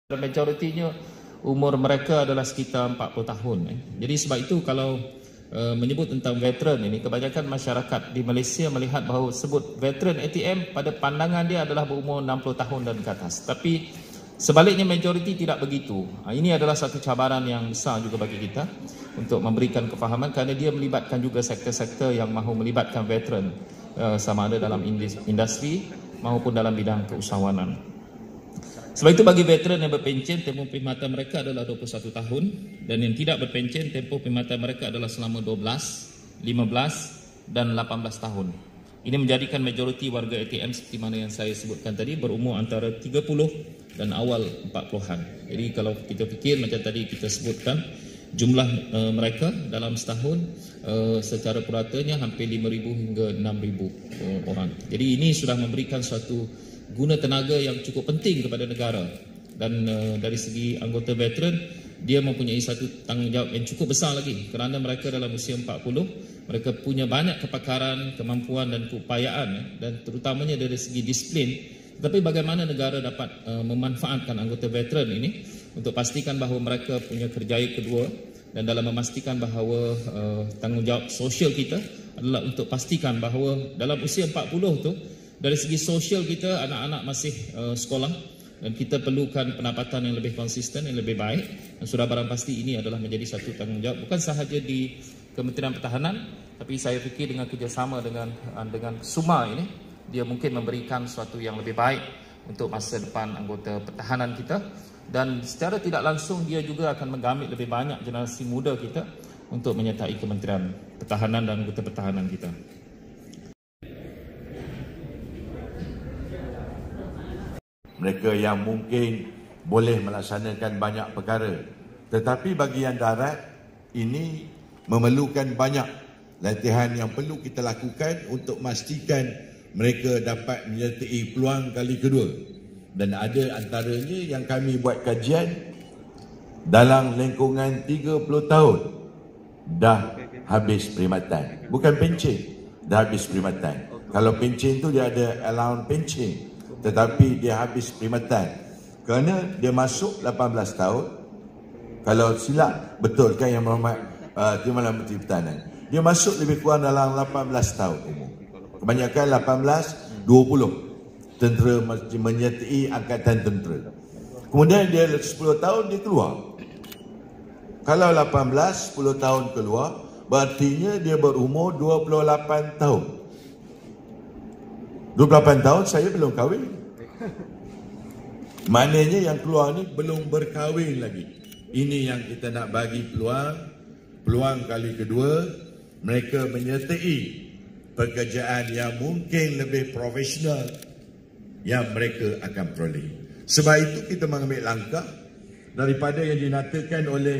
Majoritinya umur mereka adalah sekitar 40 tahun. Jadi sebab itu kalau menyebut tentang veteran ini, kebanyakan masyarakat di Malaysia melihat bahawa sebut veteran ATM pada pandangan dia adalah berumur 60 tahun dan ke atas. Tapi sebaliknya majoriti tidak begitu. Ini adalah satu cabaran yang besar juga bagi kita untuk memberikan kefahaman kerana dia melibatkan juga sektor-sektor yang mahu melibatkan veteran sama ada dalam industri maupun dalam bidang keusahawanan. Sebab itu bagi veteran yang berpencen, tempoh perkhidmatan mereka adalah 21 tahun dan yang tidak berpencen, tempoh perkhidmatan mereka adalah selama 12, 15 dan 18 tahun. Ini menjadikan majoriti warga ATM seperti mana yang saya sebutkan tadi berumur antara 30 dan awal 40-an. Jadi kalau kita fikir macam tadi kita sebutkan, jumlah mereka dalam setahun secara puratanya hampir 5,000 hingga 6,000 orang. Jadi ini sudah memberikan suatu guna tenaga yang cukup penting kepada negara dan dari segi anggota veteran dia mempunyai satu tanggungjawab yang cukup besar lagi kerana mereka dalam usia 40 mereka punya banyak kepakaran, kemampuan dan keupayaan dan terutamanya dari segi disiplin. Tetapi bagaimana negara dapat memanfaatkan anggota veteran ini untuk pastikan bahawa mereka punya kerjaya kedua dan dalam memastikan bahawa tanggungjawab sosial kita adalah untuk pastikan bahawa dalam usia 40 tu dari segi sosial kita, anak-anak masih sekolah dan kita perlukan pendapatan yang lebih konsisten, yang lebih baik. Dan sudah barang pasti ini adalah menjadi satu tanggungjawab bukan sahaja di Kementerian Pertahanan, tapi saya fikir dengan kerjasama dengan SUMA ini, dia mungkin memberikan sesuatu yang lebih baik untuk masa depan anggota pertahanan kita dan secara tidak langsung dia juga akan menggamit lebih banyak generasi muda kita untuk menyertai Kementerian Pertahanan dan anggota pertahanan kita. Mereka yang mungkin boleh melaksanakan banyak perkara. Tetapi bagi yang darat, ini memerlukan banyak latihan yang perlu kita lakukan untuk memastikan mereka dapat menyertai peluang kali kedua. Dan ada antaranya yang kami buat kajian dalam lingkungan 30 tahun dah habis perkhidmatan. Bukan pencen, dah habis perkhidmatan. Kalau pencen tu dia ada allowance pencen. Tetapi dia habis perkhidmatan kerana dia masuk 18 tahun. Kalau silap, betul kan yang berhormat Timbalan Menteri Pertahanan, dia masuk lebih kurang dalam 18 tahun umur. Kebanyakan 18, 20 tentera menyertai angkatan tentera. Kemudian dia 10 tahun dia keluar. Kalau 18, 10 tahun keluar, berartinya dia berumur 28 tahun. 28 tahun saya belum kahwin. Maknanya yang keluar ni belum berkahwin lagi. Ini yang kita nak bagi peluang kali kedua, mereka menyertai pekerjaan yang mungkin lebih profesional yang mereka akan peroleh. Sebab itu kita mengambil langkah daripada yang dinatakan oleh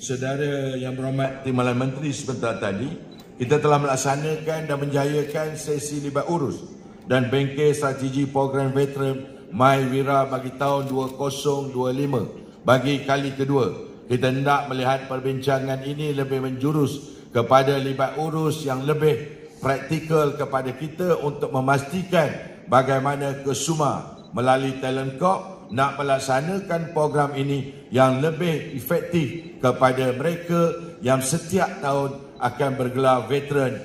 saudara yang berhormat Timbalan Menteri sebentar tadi. Kita telah melaksanakan dan menjayakan sesi libat urus dan bengkel strategi program veteran MyWira bagi tahun 2025. Bagi kali kedua, kita hendak melihat perbincangan ini lebih menjurus kepada libat urus yang lebih praktikal kepada kita untuk memastikan bagaimana KESUMA melalui Talent Corp nak melaksanakan program ini yang lebih efektif kepada mereka yang setiap tahun akan bergelar veteran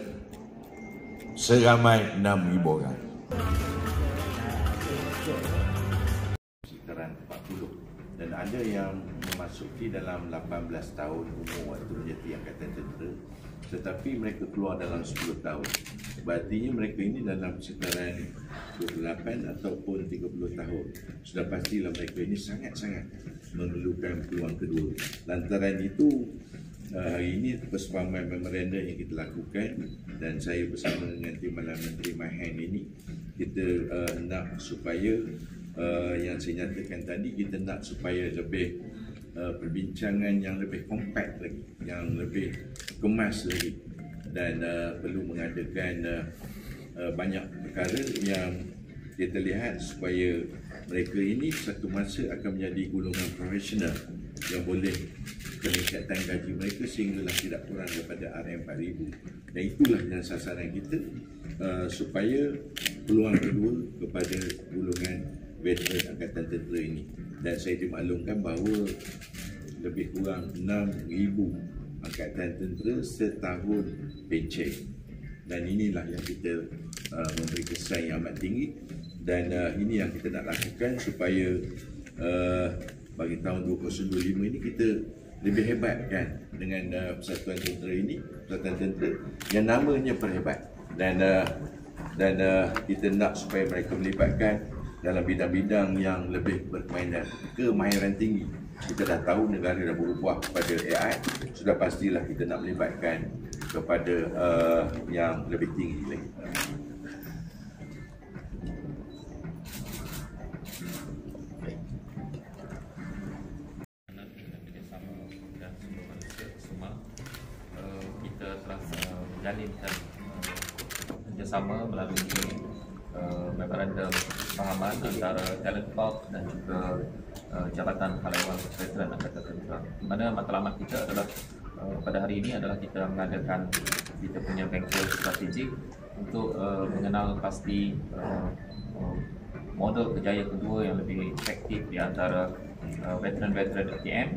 seramai 6,000 orang. Sekitaran 40 dan ada yang memasuki dalam 18 tahun umur waktu menjadi angkatan tentera, tetapi mereka keluar dalam 10 tahun. Berarti mereka ini dalam sekitaran 28 ataupun 30 tahun. Sudah pastilah mereka ini sangat-sangat memerlukan peluang kedua. Lantaran itu hari ini persefahaman memorandum yang kita lakukan dan saya bersama dengan Timbalan Menteri Mahen ini kita nak supaya yang saya nyatakan tadi, kita nak supaya lebih perbincangan yang lebih kompak lagi, yang lebih kemas lagi dan perlu mengadakan banyak perkara yang kita lihat supaya mereka ini satu masa akan menjadi golongan profesional yang boleh peningkatan gaji mereka sehinggalah tidak kurang daripada RM4,000. Dan itulah yang sasaran kita supaya peluang kedua kepada golongan veteran angkatan tentera ini. Dan saya dimaklumkan bahawa lebih kurang 6,000 angkatan tentera setahun pencen. Dan inilah yang kita memberi kesan yang amat tinggi, dan ini yang kita nak lakukan supaya bagi tahun 2025 ini kita lebih hebat kan dengan persatuan tentera ini, persatuan tentera yang namanya Perhebat, dan kita nak supaya mereka melibatkan dalam bidang-bidang yang lebih kemahiran tinggi. Kita dah tahu negara dah berubah kepada AI, sudah pastilah kita nak melibatkan kepada yang lebih tinggi lagi. Kita telah menjalinkan kerjasama melalui memorandum kefahaman antara Talent Corp dan juga Jabatan Hal Ehwal Veteran Angkatan Tentera. Di mana matlamat kita adalah pada hari ini adalah kita mengadakan kita punya bengkel strategik untuk mengenal pasti model kerjaya kedua yang lebih efektif di antara veteran-veteran ATM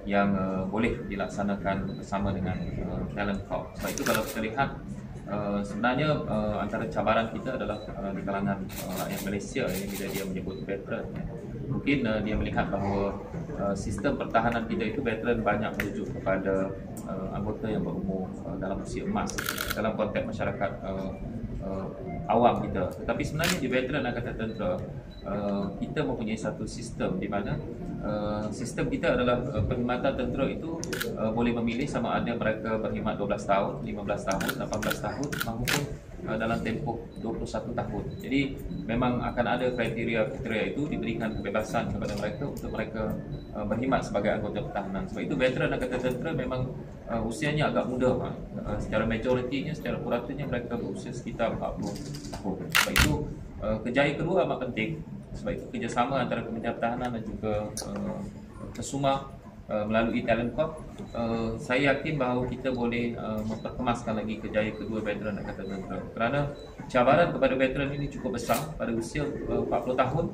yang boleh dilaksanakan bersama dengan Talent Corp. Sebab itu kalau kita lihat sebenarnya antara cabaran kita adalah di kalangan rakyat Malaysia ini bila dia menyebut veteran. Mungkin dia melihat bahawa sistem pertahanan kita itu veteran banyak merujuk kepada anggota yang berumur dalam usia emas dalam konteks masyarakat awam kita. Tetapi sebenarnya di veteran Angkatan Tentera kita mempunyai satu sistem di mana sistem kita adalah perkhidmatan tentera itu boleh memilih sama ada mereka berkhidmat 12 tahun, 15 tahun, 18 tahun maupun dalam tempoh 21 tahun. Jadi memang akan ada kriteria itu diberikan kebebasan kepada mereka untuk mereka berkhidmat sebagai anggota pertahanan. Sebab itu veteran Angkatan Tentera memang usianya agak muda. Secara majoritinya, secara puratanya mereka berusia sekitar 40 tahun. Sebab itu kerjaya kedua amat penting. Sebab itu kerjasama antara Kementerian Pertahanan dan juga Kesuma melalui Talent Corp, saya yakin bahawa kita boleh memperkemaskan lagi kerjaya kedua veteran Angkatan Tentera. Kerana cabaran kepada veteran ini cukup besar. Pada usia 40 tahun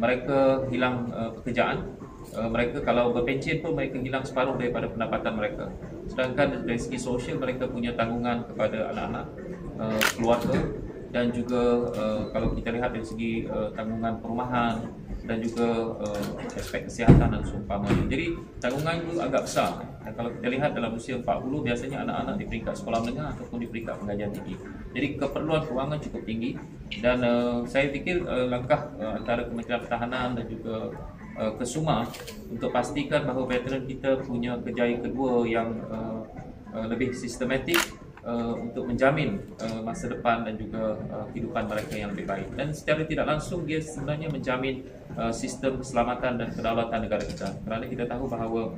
mereka hilang pekerjaan. Mereka kalau berpencen pun mereka hilang separuh daripada pendapatan mereka. Sedangkan dari segi sosial mereka punya tanggungan kepada anak-anak, keluarga, dan juga kalau kita lihat dari segi tanggungan perumahan dan juga aspek kesihatan dan seumpamanya. Jadi tanggungan itu agak besar. Dan kalau kita lihat dalam usia 40 biasanya anak-anak di peringkat sekolah menengah ataupun di peringkat pengajian tinggi. Jadi keperluan kewangan cukup tinggi, dan saya fikir langkah antara Kementerian Pertahanan dan juga Kesuma untuk pastikan bahawa veteran kita punya kerjaya kedua yang lebih sistematik untuk menjamin masa depan dan juga kehidupan mereka yang lebih baik. Dan secara tidak langsung dia sebenarnya menjamin sistem keselamatan dan kedaulatan negara kita. Kerana kita tahu bahawa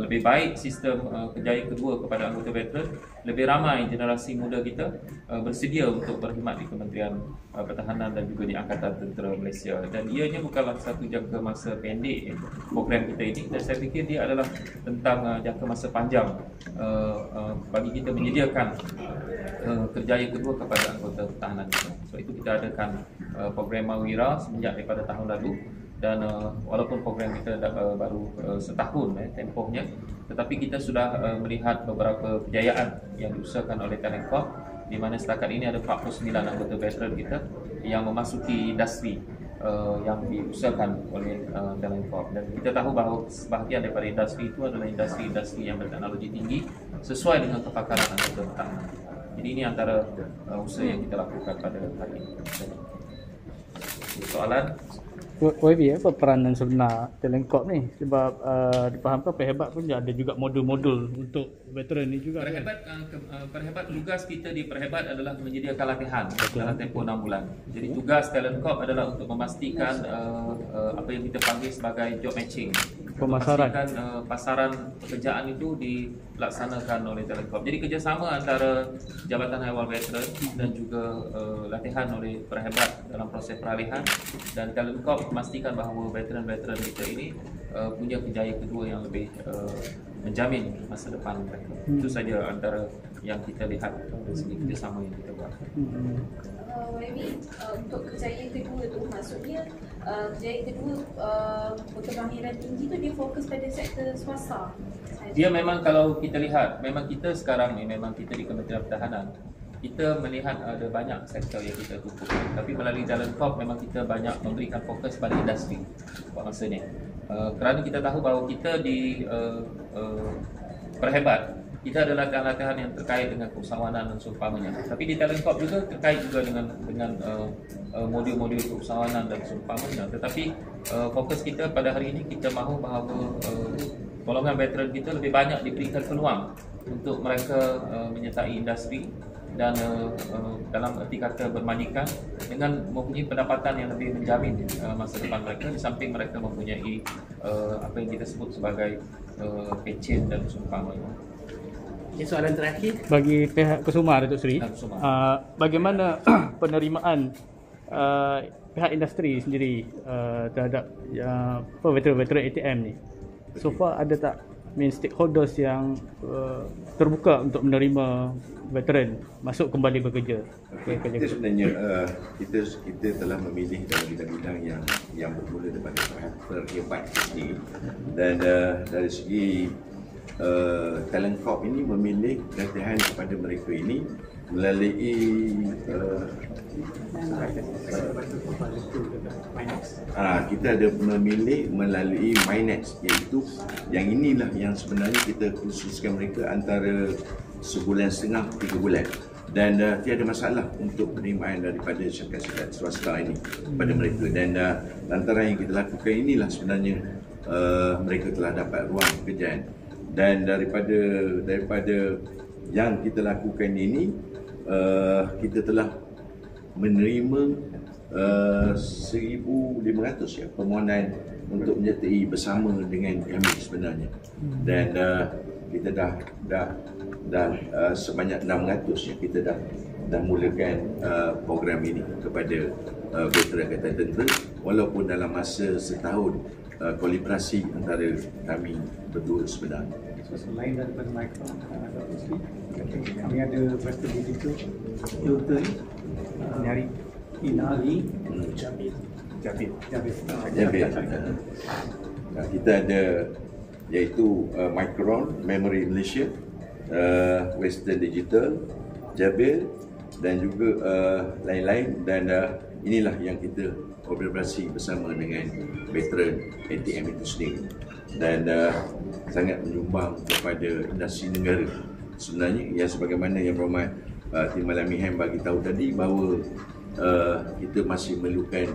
lebih baik sistem kerjaya kedua kepada anggota veteran, lebih ramai generasi muda kita bersedia untuk berkhidmat di Kementerian Pertahanan dan juga di Angkatan Tentera Malaysia. Dan ianya bukanlah satu jangka masa pendek program kita ini, dan saya fikir dia adalah tentang jangka masa panjang bagi kita menyediakan kerjaya kedua kepada anggota pertahanan kita. Sebab itu kita adakan program Mawira semenjak daripada tahun lalu, dan walaupun program kita baru setahun tempohnya, tetapi kita sudah melihat beberapa kejayaan yang diusahakan oleh Talent Corp, di mana setakat ini ada 49 anggota veteran kita yang memasuki industri yang diusahakan oleh Talent Corp. Dan kita tahu bahawa sebahagian daripada industri itu adalah industri-industri yang berteknologi tinggi sesuai dengan kepakaran anggota pertahanan. Jadi ini antara usaha yang kita lakukan pada hari ini. Soalan? YB, apa peranan sebenar Talent Corp ni? Sebab dipahamkan Perhebat pun ada juga modul-modul untuk veteran ni juga. Perhebat tugas kita di Perhebat adalah menyediakan latihan dalam tempoh 6 bulan. Jadi tugas Talent Corp adalah untuk memastikan apa yang kita panggil sebagai job matching. Pemasaran. Memastikan pasaran pekerjaan itu dilaksanakan oleh Talent Corp. Jadi kerjasama antara Jabatan Hal Ehwal Veteran dan juga latihan oleh Perhebat dalam proses peralihan, dan Talent Corp memastikan bahawa veteran-veteran kita ini punya kerjaya kedua yang lebih menjamin masa depan mereka. Itu saja antara yang kita lihat dari segi kerjasama yang kita buat. untuk kerjaya kedua tu, maksudnya kerjaya kedua berkemahiran tinggi tu dia fokus pada sektor swasta. Dia memang kalau kita lihat, memang kita sekarang ni, memang kita di Kementerian Pertahanan, kita melihat ada banyak sektor yang kita tutup. Tapi melalui jalan COP memang kita banyak memberikan fokus pada industri buat masa ni. Kerana kita tahu bahawa kita di Perhebat, kita ada latihan-latihan yang terkait dengan keusahawanan dan seumpamanya. Tapi di Talent Corp juga terkait juga dengan modul-modul keusahawanan dan seumpamanya. Tetapi fokus kita pada hari ini, kita mahu bahawa golongan veteran kita lebih banyak diberikan peluang untuk mereka menyertai industri dan dalam erti kata bermajikan dengan mempunyai pendapatan yang lebih menjamin masa depan mereka, di samping mereka mempunyai apa yang kita sebut sebagai pencen dan seumpamanya. Ini soalan terakhir Bagi pihak Kusuma, Datuk Seri, Kusuma. bagaimana penerimaan pihak industri sendiri terhadap veteran-veteran ATM ni? So far ada tak stakeholders yang terbuka untuk menerima veteran masuk kembali bekerja? Kita sebenarnya kita telah memilih dalam bidang-bidang yang bermula daripada Perhebat ini, dan dari segi Talent Corp ini memilih latihan kepada mereka ini melalui kita ada memilih melalui Minex, iaitu yang inilah yang sebenarnya kita khususkan mereka antara sebulan setengah 3 bulan, dan tiada masalah untuk penerimaan daripada syarikat-syarikat swasta ini pada mereka, dan lantaran yang kita lakukan inilah sebenarnya mereka telah dapat ruang pekerjaan. Dan daripada yang kita lakukan ini, kita telah menerima 1,500 ya permohonan untuk menyertai bersama dengan kami sebenarnya, dan kita dah sebanyak 600 ya kita dah mulakan program ini kepada veteran Angkatan Tentera, walaupun dalam masa setahun kolaborasi antara kami berdua sebenarnya. Selain daripada Micron, kami ada Preston Digital, Hilton, Inari, Jabir. Kita ada iaitu Micron, Memory Malaysia, Western Digital, Jabir, dan juga lain-lain, dan inilah yang kita kolaborasi bersama dengan veteran ATM itu sendiri, dan sangat menyumbang kepada industri negara sebenarnya. Yang sebagaimana yang berhormat Timbalan Mihem bagi tahu tadi bahawa kita masih memerlukan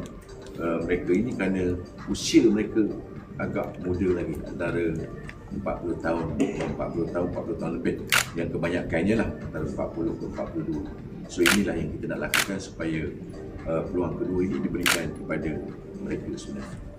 mereka ini kerana usia mereka agak muda lagi, antara 40 tahun lebih, yang kebanyakannya lah antara 40 ke 42. So inilah yang kita nak lakukan supaya peluang kedua ini diberikan kepada mereka sebenarnya.